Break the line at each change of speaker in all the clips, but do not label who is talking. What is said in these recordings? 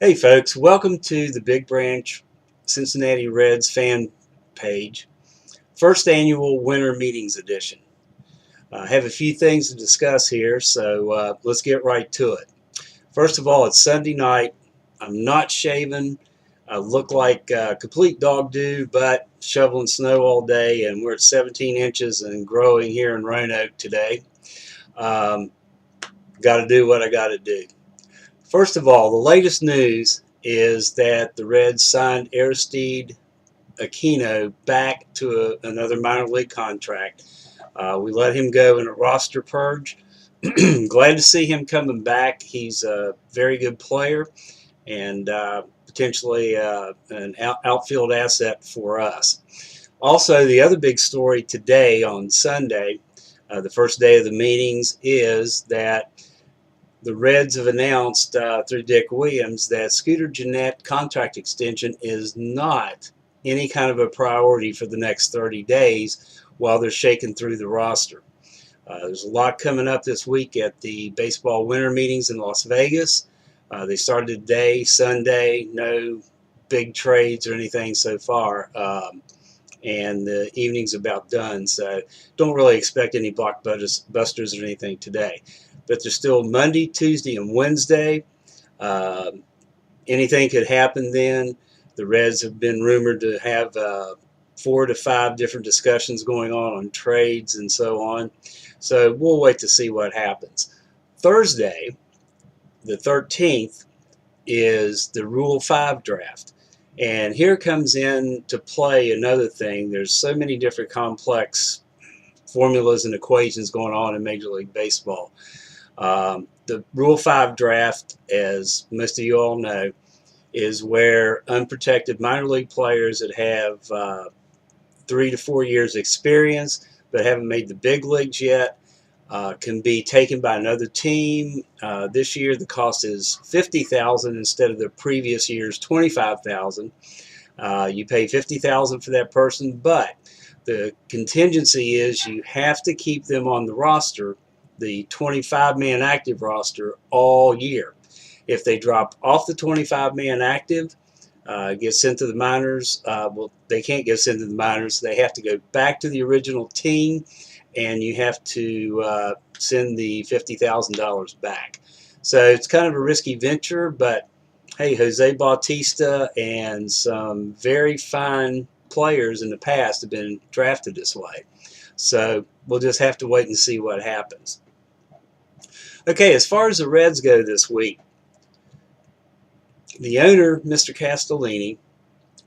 Hey folks, welcome to the Big Branch Cincinnati Reds fan page, first annual winter meetings edition. I have a few things to discuss here, so let's get right to it. First of all, it's Sunday night. I'm not shaving. I look like a complete dog do, but shoveling snow all day, and we're at 17 inches and growing here in Roanoke today. Um, got to do what I got to do. First of all, the latest news is that the Reds signed Aristide Aquino back to another minor league contract. We let him go in a roster purge. Glad to see him coming back. He's a very good player and potentially an outfield asset for us. Also, the other big story today on Sunday, the first day of the meetings, is that the Reds have announced through Dick Williams that Scooter Gennett contract extension is not any kind of a priority for the next 30 days while they're shaking through the roster. There's a lot coming up this week at the baseball winter meetings in Las Vegas. They started today, Sunday, no big trades or anything so far. And the evening's about done, so don't really expect any blockbusters or anything today. But there's still Monday, Tuesday, and Wednesday. Uh, Anything could happen then. The Reds have been rumored to have 4 to 5 different discussions going on trades and so on. So we'll wait to see what happens. Thursday, the 13th, is the Rule 5 draft. And here comes in to play another thing. There's so many different complex formulas and equations going on in Major League Baseball. The Rule 5 draft, as most of you all know, is where unprotected minor league players that have 3 to 4 years experience but haven't made the big leagues yet can be taken by another team. This year the cost is $50,000 instead of the previous year's $25,000. You pay $50,000 for that person, but the contingency is you have to keep them on the roster, the 25-man active roster, all year. If they drop off the 25-man active, get sent to the minors, well, they can't get sent to the minors. They have to go back to the original team, and you have to send the $50,000 back. So it's kind of a risky venture, but hey, Jose Bautista and some very fine players in the past have been drafted this way. So we'll just have to wait and see what happens. Okay, as far as the Reds go this week, the owner, Mr. Castellini,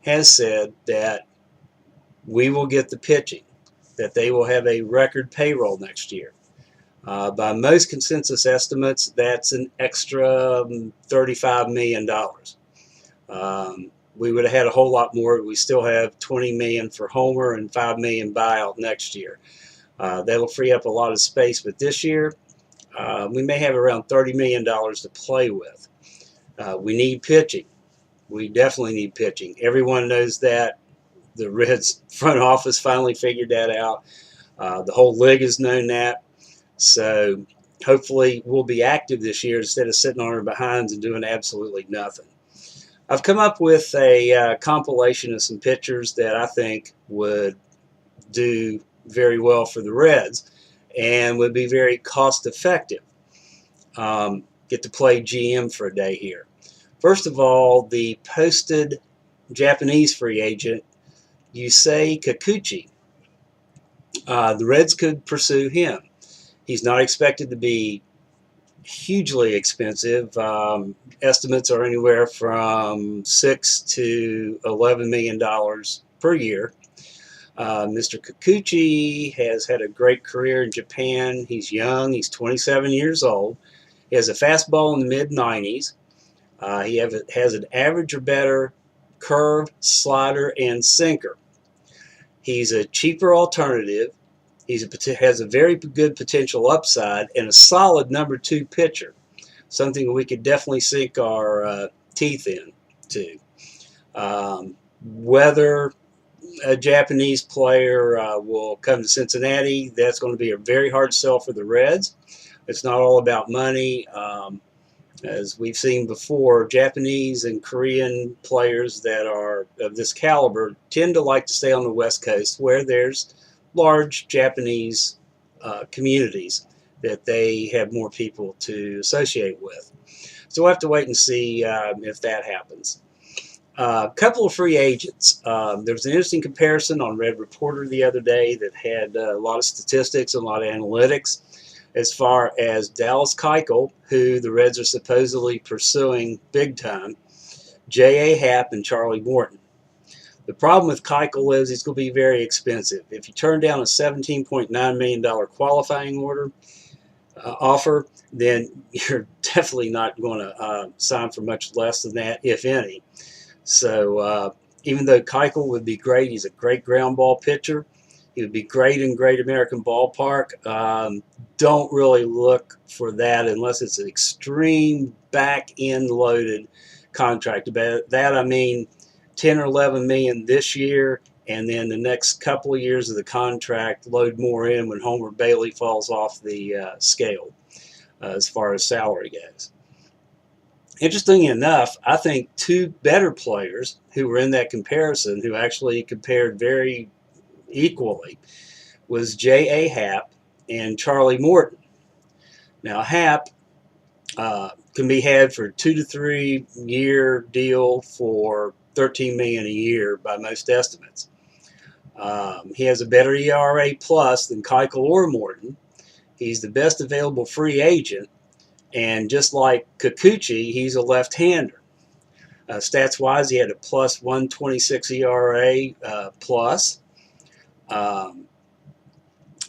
has said that we will get the pitching, that they will have a record payroll next year. By most consensus estimates, that's an extra $35 million. We would have had a whole lot more. We still have $20 million for Homer and $5 million buyout next year. That'll free up a lot of space, but this year we may have around $30 million to play with. We need pitching. We definitely need pitching. Everyone knows that. The Reds front office finally figured that out. The whole league has known that. So hopefully we'll be active this year instead of sitting on our behinds and doing absolutely nothing. I've come up with a compilation of some pitchers that I think would do very well for the Reds and would be very cost effective. Get to play GM for a day here. First of all, the posted Japanese free agent Yusei Kikuchi. The Reds could pursue him. He's not expected to be hugely expensive. Estimates are anywhere from $6 to $11 million per year. Mr. Kikuchi has had a great career in Japan. He's young. He's 27 years old. He has a fastball in the mid-90s. He has an average or better curve, slider, and sinker. He's a cheaper alternative. He has a very good potential upside and a solid number 2 pitcher, something we could definitely sink our teeth into. Whether a Japanese player will come to Cincinnati, that's going to be a very hard sell for the Reds. It's not all about money. As we've seen before, Japanese and Korean players that are of this caliber tend to like to stay on the West Coast where there's large Japanese communities that they have more people to associate with. So we'll have to wait and see if that happens. A couple of free agents. There was an interesting comparison on Red Reporter the other day that had a lot of statistics and a lot of analytics as far as Dallas Keuchel, who the Reds are supposedly pursuing big time, J.A. Happ, and Charlie Morton. The problem with Keuchel is he's going to be very expensive. If you turn down a $17.9 million qualifying offer, then you're definitely not going to sign for much less than that, if any. So even though Keuchel would be great, he's a great ground ball pitcher. He would be great in Great American Ballpark. Don't really look for that unless it's an extreme back-end loaded contract. By that I mean 10 or 11 million this year, and then the next couple of years of the contract load more in when Homer Bailey falls off the scale as far as salary goes. Interestingly enough, I think two better players who were in that comparison, who actually compared very equally, was J.A. Happ and Charlie Morton. Now, Happ can be had for a 2 to 3 year deal for $13 million a year by most estimates. He has a better ERA plus than Keuchel or Morton. He's the best available free agent, and just like Kikuchi, he's a left-hander. Stats-wise, he had a plus 126 ERA plus.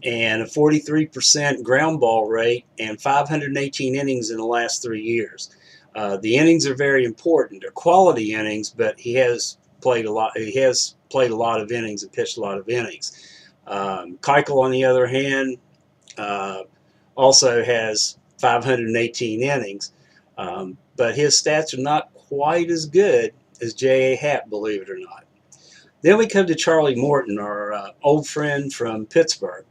And a 43% ground ball rate and 518 innings in the last 3 years. The innings are very important. They're quality innings, but he has played a lot. He has played a lot of innings and pitched a lot of innings. Keuchel, on the other hand, also has 518 innings, but his stats are not quite as good as J.A. Happ, believe it or not. Then we come to Charlie Morton, our old friend from Pittsburgh.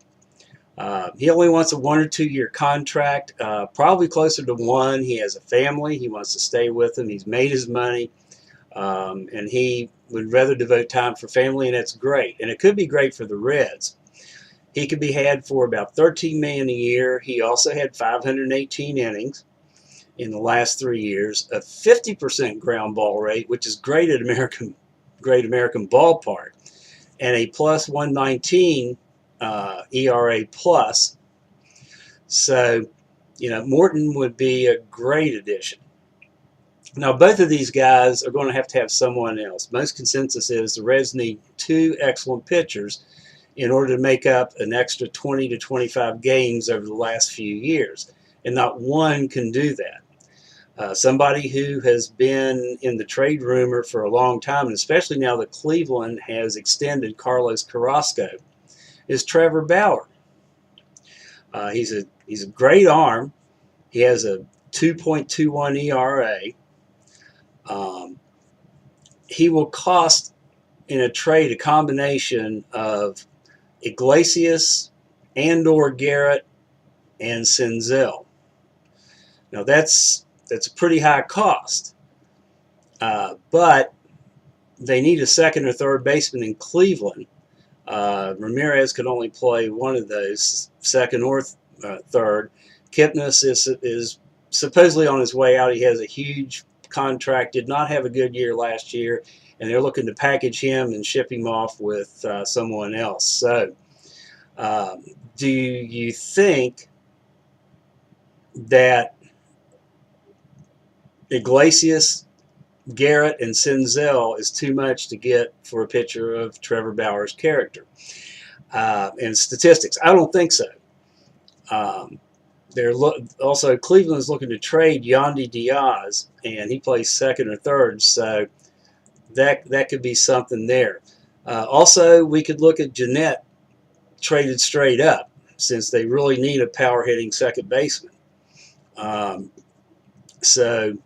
He only wants a 1 or 2 year contract, probably closer to 1. He has a family. He wants to stay with them. He's made his money, and he would rather devote time for family, and that's great. And it could be great for the Reds. He could be had for about $13 million a year. He also had 518 innings in the last 3 years, a 50% ground ball rate, which is great at Great American Ballpark, and a plus 119 ERA plus. So, Morton would be a great addition. Now, both of these guys are going to have someone else. Most consensus is the Reds need 2 excellent pitchers in order to make up an extra 20 to 25 games over the last few years, and not one can do that. Somebody who has been in the trade rumor for a long time, and especially now that Cleveland has extended Carlos Carrasco, is Trevor Bauer. He's a great arm. He has a 2.21 ERA. He will cost in a trade a combination of Iglesias and/or Garrett and Senzel. Now that's a pretty high cost, but they need a second or third baseman in Cleveland. Ramirez could only play one of those, second or third. Kipnis is supposedly on his way out. He has a huge contract, did not have a good year last year, and they're looking to package him and ship him off with someone else. So, do you think that Iglesias, Garrett, and Senzel is too much to get for a pitcher of Trevor Bauer's character and statistics? I don't think so. Also, Cleveland is looking to trade Yandy Diaz, and he plays second or third, so that could be something there. Also, we could look at Jeanette traded straight up, since they really need a power-hitting second baseman. So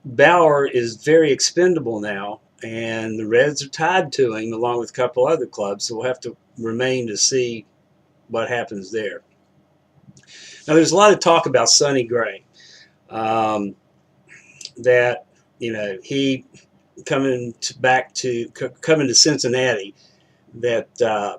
Bauer is very expendable now, and the Reds are tied to him along with a couple other clubs, so we'll have to remain to see what happens there. Now, there's a lot of talk about Sonny Gray. um, that he coming to Cincinnati, that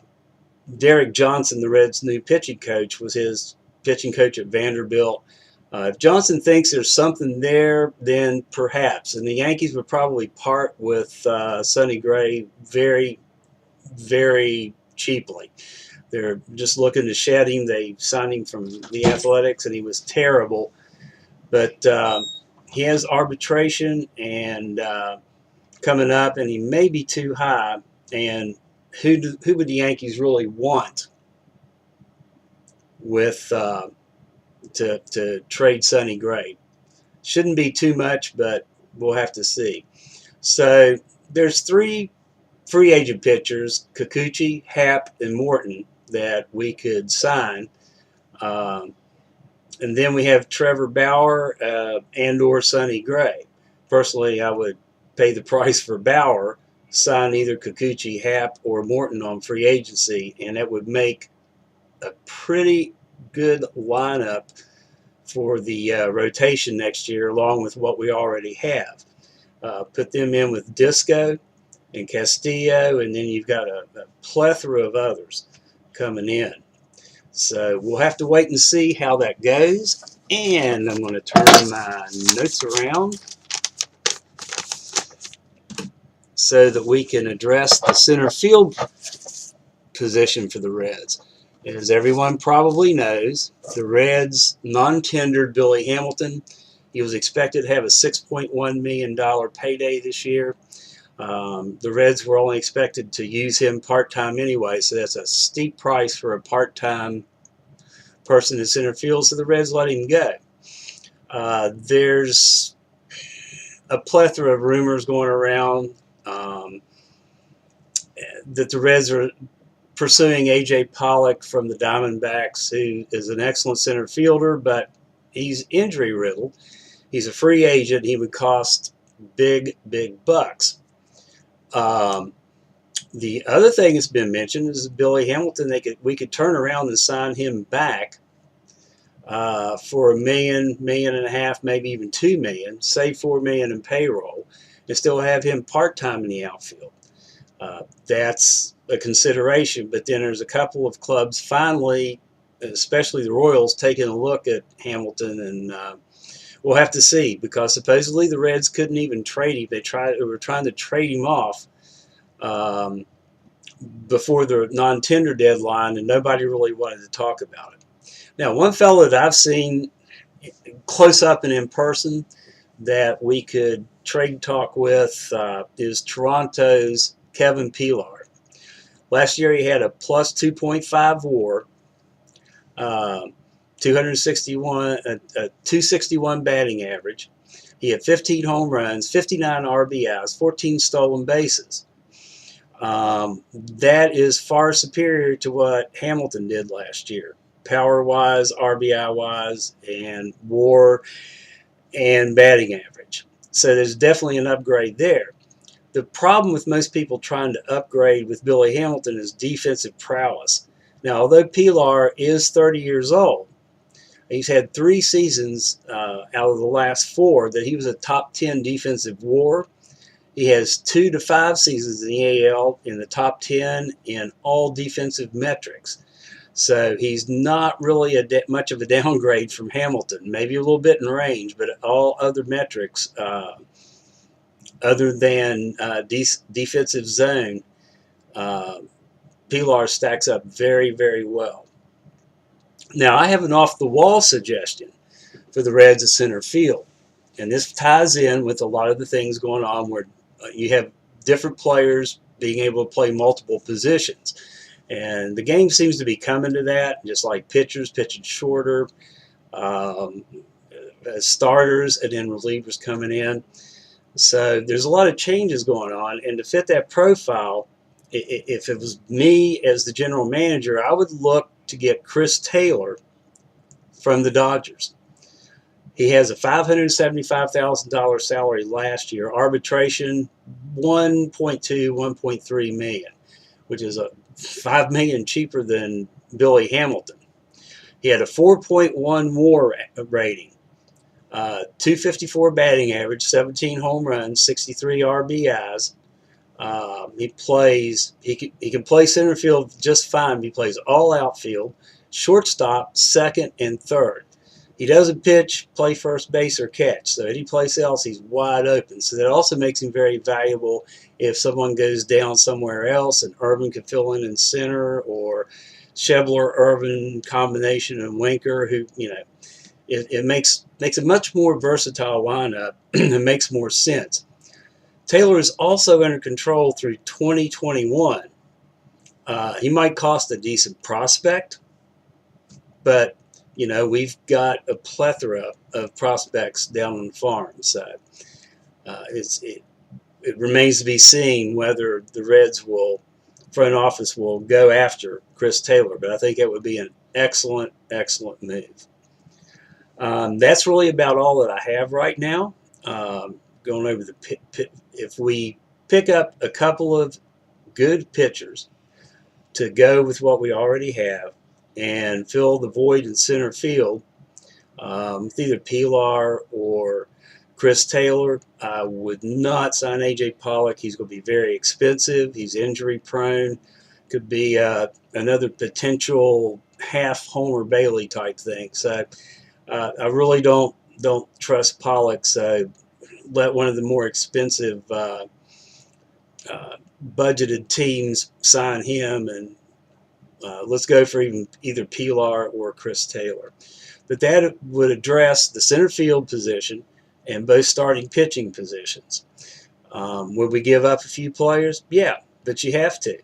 Derek Johnson, the Reds' new pitching coach, was his pitching coach at Vanderbilt. If Johnson thinks there's something there, then perhaps. And the Yankees would probably part with Sonny Gray very, very cheaply. They're just looking to shed him. They signed him from the Athletics, and he was terrible. But he has arbitration and coming up, and he may be too high. And who would the Yankees really want with to trade Sonny Gray? Shouldn't be too much, but we'll have to see. So there's 3 free agent pitchers: Kikuchi, Happ, and Morton, that we could sign. Um, and then we have Trevor Bauer and/or Sonny Gray. Personally, I would pay the price for Bauer, sign either Kikuchi, Happ, or Morton on free agency, and that would make a pretty good lineup for the rotation next year, along with what we already have. Put them in with Disco and Castillo, and then you've got a plethora of others coming in. So we'll have to wait and see how that goes. And I'm going to turn my notes around so that we can address the center field position for the Reds. As everyone probably knows, the Reds non-tendered Billy Hamilton. He was expected to have a $6.1 million payday this year. The Reds were only expected to use him part-time anyway, so that's a steep price for a part-time person in center field, so the Reds let him go. There's a plethora of rumors going around that the Reds are pursuing A.J. Pollock from the Diamondbacks, who is an excellent center fielder, but he's injury-riddled. He's a free agent. He would cost big, big bucks. The other thing that's been mentioned is Billy Hamilton. We could turn around and sign him back for $1 million, $1.5 million, maybe even $2 million, save $4 million in payroll, and still have him part-time in the outfield. That's a consideration, but then there's a couple of clubs finally, especially the Royals, taking a look at Hamilton, and we'll have to see, because supposedly the Reds couldn't even trade him. They were trying to trade him off before the non-tender deadline, and nobody really wanted to talk about it. Now, one fellow that I've seen close up and in person that we could trade talk with is Toronto's Kevin Pillar. Last year he had a plus 2.5 WAR, 261 batting average. He had 15 home runs, 59 RBIs, 14 stolen bases. That is far superior to what Hamilton did last year, power-wise, RBI-wise, and WAR and batting average. So there's definitely an upgrade there. The problem with most people trying to upgrade with Billy Hamilton is defensive prowess. Now, although Pilar is 30 years old, he's had 3 seasons out of the last 4 that he was a top 10 defensive WAR. He has 2 to 5 seasons in the AL in the top 10 in all defensive metrics. So he's not really much of a downgrade from Hamilton. Maybe a little bit in range, but all other metrics, other than defensive zone, Pilar stacks up very, very well. Now, I have an off-the-wall suggestion for the Reds at center field, and this ties in with a lot of the things going on where you have different players being able to play multiple positions. And the game seems to be coming to that, just like pitchers pitching shorter, starters, and then relievers coming in. So there's a lot of changes going on, and to fit that profile, if it was me as the general manager, I would look to get Chris Taylor from the Dodgers. He has a $575,000 salary last year, arbitration $1.2, $1.3 million, which is a $5 million cheaper than Billy Hamilton. He had a 4.1 WAR rating. .254 batting average, 17 home runs, 63 RBIs. He can play center field just fine. He plays all outfield, shortstop, second, and third. He doesn't pitch, play first base, or catch. So any place else, he's wide open. So that also makes him very valuable if someone goes down somewhere else and Irvin could fill in center, or Schebler, Irvin combination, and Winker, who, it makes a much more versatile lineup and makes more sense. Taylor is also under control through 2021. He might cost a decent prospect, but we've got a plethora of prospects down on the farm. So it remains to be seen whether the Reds front office will go after Chris Taylor. But I think it would be an excellent move. That's really about all that I have right now. Going over if we pick up a couple of good pitchers to go with what we already have and fill the void in center field, with either Pilar or Chris Taylor, I would not sign A.J. Pollock. He's going to be very expensive. He's injury prone. Could be another potential half Homer Bailey type thing. So I really don't trust Pollock. So let one of the more expensive budgeted teams sign him, and let's go for either Pilar or Chris Taylor. But that would address the center field position and both starting pitching positions. Would we give up a few players? Yeah, but you have to.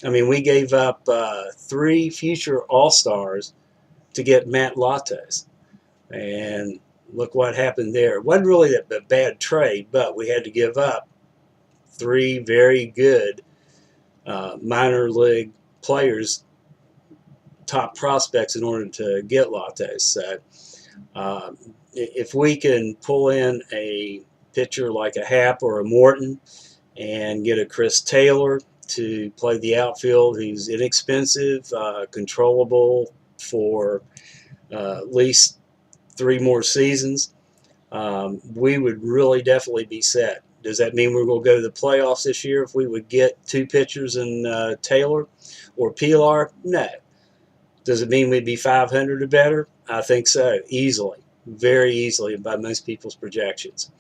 I mean, we gave up 3 future All-Stars to get Matt Lattes, and look what happened there. It wasn't really a bad trade, but we had to give up 3 very good minor league players, top prospects, in order to get Lattes. So if we can pull in a pitcher like a Happ or a Morton and get a Chris Taylor to play the outfield, who's inexpensive, controllable for at least 3 more seasons, we would really definitely be set. Does that mean we're going to go to the playoffs this year if we would get 2 pitchers in Taylor or Pilar? No. Does it mean we'd be 500 or better? I think so, easily, very easily, by most people's projections.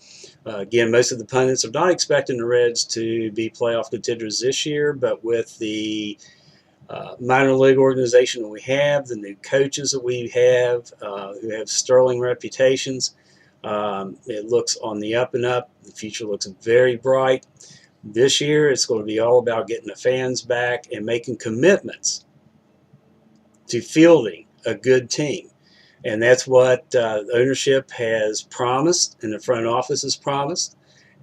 Again, most of the pundits are not expecting the Reds to be playoff contenders this year, but with the minor league organization that we have, the new coaches that we have, who have sterling reputations, it looks on the up and up. The future looks very bright. This year, it's going to be all about getting the fans back and making commitments to fielding a good team. And that's what ownership has promised and the front office has promised.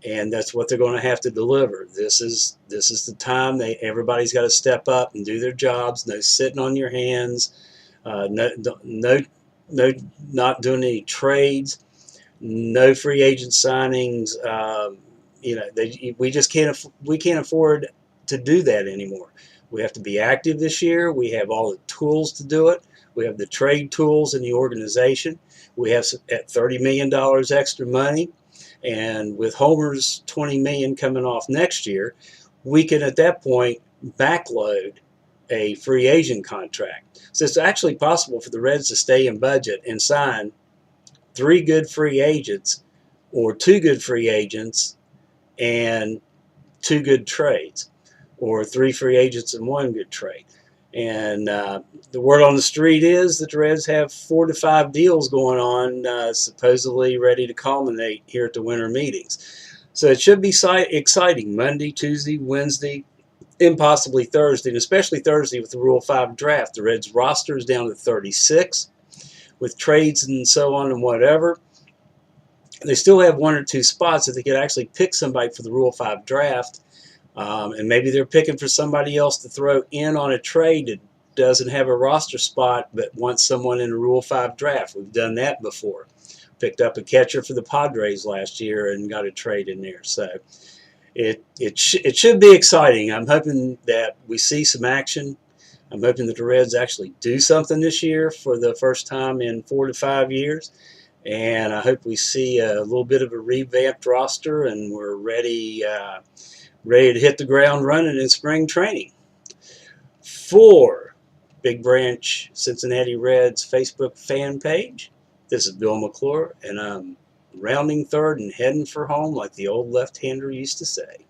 And that's what they're going to have to deliver. This is the time everybody's got to step up and do their jobs. No sitting on your hands. No, not doing any trades. No free agent signings. We can't afford to do that anymore. We have to be active this year. We have all the tools to do it. We have the trade tools in the organization. We have at $30 million extra money. And with Homer's $20 million coming off next year, we can at that point backload a free agent contract. So it's actually possible for the Reds to stay in budget and sign 3 good free agents, or 2 good free agents and 2 good trades, or 3 free agents and 1 good trade. And the word on the street is that the Reds have 4 to 5 deals going on, supposedly ready to culminate here at the winter meetings. So it should be exciting Monday, Tuesday, Wednesday, and possibly Thursday, and especially Thursday with the Rule 5 draft. The Reds roster is down to 36 with trades and so on and whatever. They still have 1 or 2 spots that they could actually pick somebody for the Rule 5 draft. And maybe they're picking for somebody else to throw in on a trade that doesn't have a roster spot but wants someone in a Rule 5 draft. We've done that before. Picked up a catcher for the Padres last year and got a trade in there. So it should be exciting. I'm hoping that we see some action. I'm hoping that the Reds actually do something this year for the first time in 4 to 5 years. and I hope we see a little bit of a revamped roster, and we're ready to hit the ground running in spring training. For Big Branch Cincinnati Reds Facebook fan page, this is Bill McClure, and I'm rounding third and heading for home, like the old left-hander used to say.